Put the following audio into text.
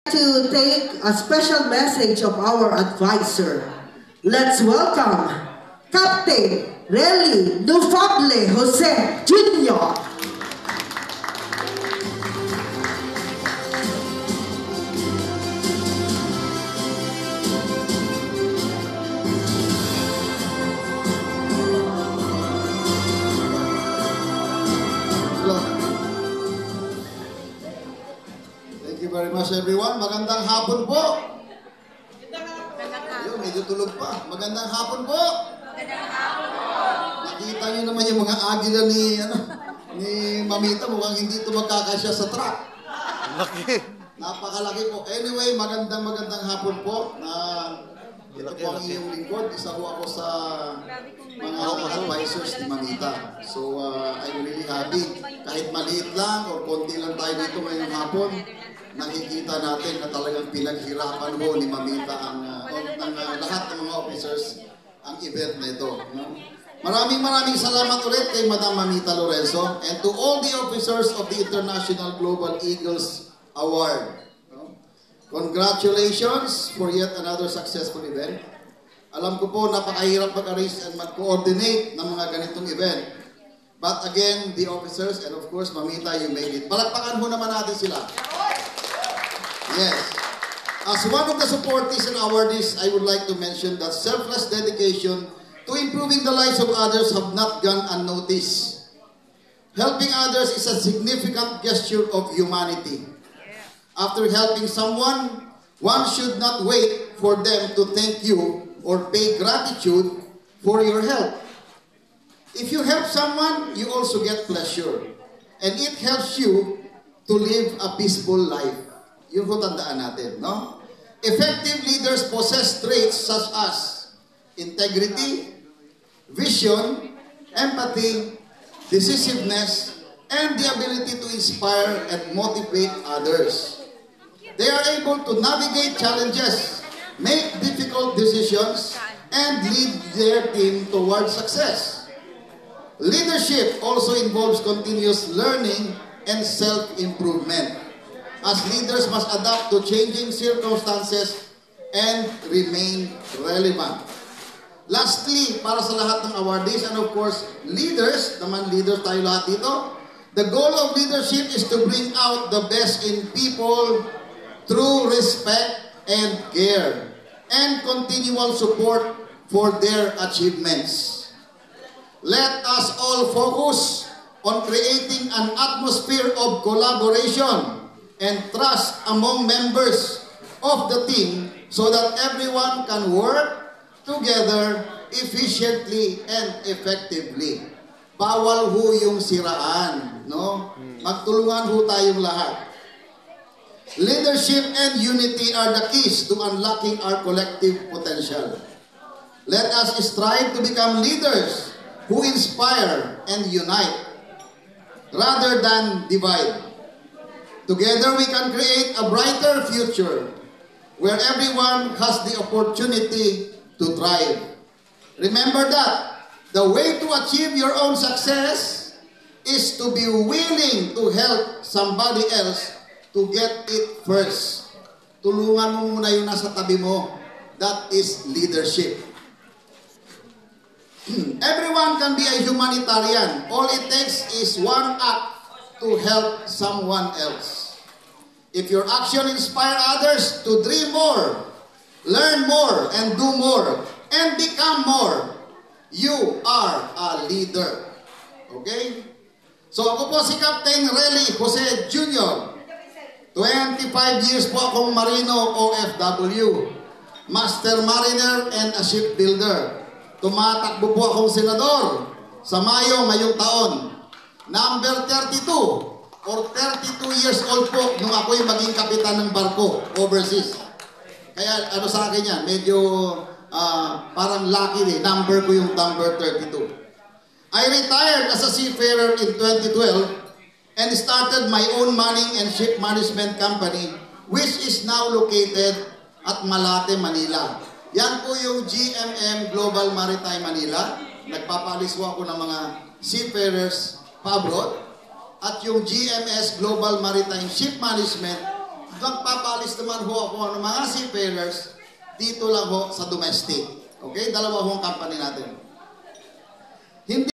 To take a special message of our advisor. Let's welcome Captain Relly Dufable Jose Jr. Thank you very much everyone. Magandang hapon po. Ayun, medyo tulog pa. Magandang hapon po. Nakita niyo naman yung mga agila ni Mamita. Mukhang hindi ito magkakasya sa truck. Laki. Napakalaki po. Anyway, magandang hapon po. Ito po ang iyong lingkod. Isa po ako sa mga advisors ni Mamita. So, I'm really happy. Kahit maliit lang o konti lang tayo dito ngayong hapon, nakikita natin na talagang pinaghirapan ho ni Mamita ang lahat ng mga officers ang event na ito. No? Maraming salamat ulit kay Madam Mamita Lorenzo and to all the officers of the International Global Eagles Award. No? Congratulations for yet another successful event. Alam ko po napakahirap mag-arrange and mag-coordinate ng mga ganitong event. But again, the officers and of course Mamita, you made it. Palakpakan ho naman natin sila. Yes. As one of the supportees and awardees, I would like to mention that selfless dedication to improving the lives of others have not gone unnoticed. Helping others is a significant gesture of humanity. After helping someone, one should not wait for them to thank you or pay gratitude for your help. If you help someone, you also get pleasure. And it helps you to live a peaceful life. Yun po tandaan natin, no? Effective leaders possess traits such as integrity, vision, empathy, decisiveness, and the ability to inspire and motivate others. They are able to navigate challenges, make difficult decisions, and lead their team towards success. Leadership also involves continuous learning and self-improvement, as leaders must adapt to changing circumstances and remain relevant. Lastly, para sa lahat ng awardees and of course, leaders tayo lahat dito, the goal of leadership is to bring out the best in people through respect and care and continual support for their achievements. Let us all focus on creating an atmosphere of collaboration and trust among members of the team so that everyone can work together efficiently and effectively. Bawal ho yung siraan, no? Magtulungan ho tayong lahat. Leadership and unity are the keys to unlocking our collective potential. Let us strive to become leaders who inspire and unite rather than divide. Together we can create a brighter future where everyone has the opportunity to thrive. Remember that the way to achieve your own success is to be willing to help somebody else to get it first. Tulungan mo muna yung nasa tabi mo. That is leadership. Everyone can be a humanitarian. All it takes is one act to help someone else. If your action inspire others to dream more, learn more, and do more, and become more, you are a leader. Okay? So ako po si Captain Relly Jose Jr. 25 years po akong Marino OFW, Master Mariner and a shipbuilder. Tumatakbo po akong senador sa ngayong taon. Number 32 or 32 years old po nung ako'y maging kapitan ng barko overseas. Kaya ano sa akin yan, medyo parang lucky eh. Number ko yung number 32. I retired as a seafarer in 2012 and started my own mining and ship management company which is now located at Malate, Manila. Yan po yung GMM Global Maritime Manila. Nagpapaliswa ako ng mga seafarers pa-abroad. At yung GMS Global Maritime Ship Management, magpapalis naman ho ako ng mga seafarers dito lang ho sa domestic. Okay? Dalawa ho ang company natin.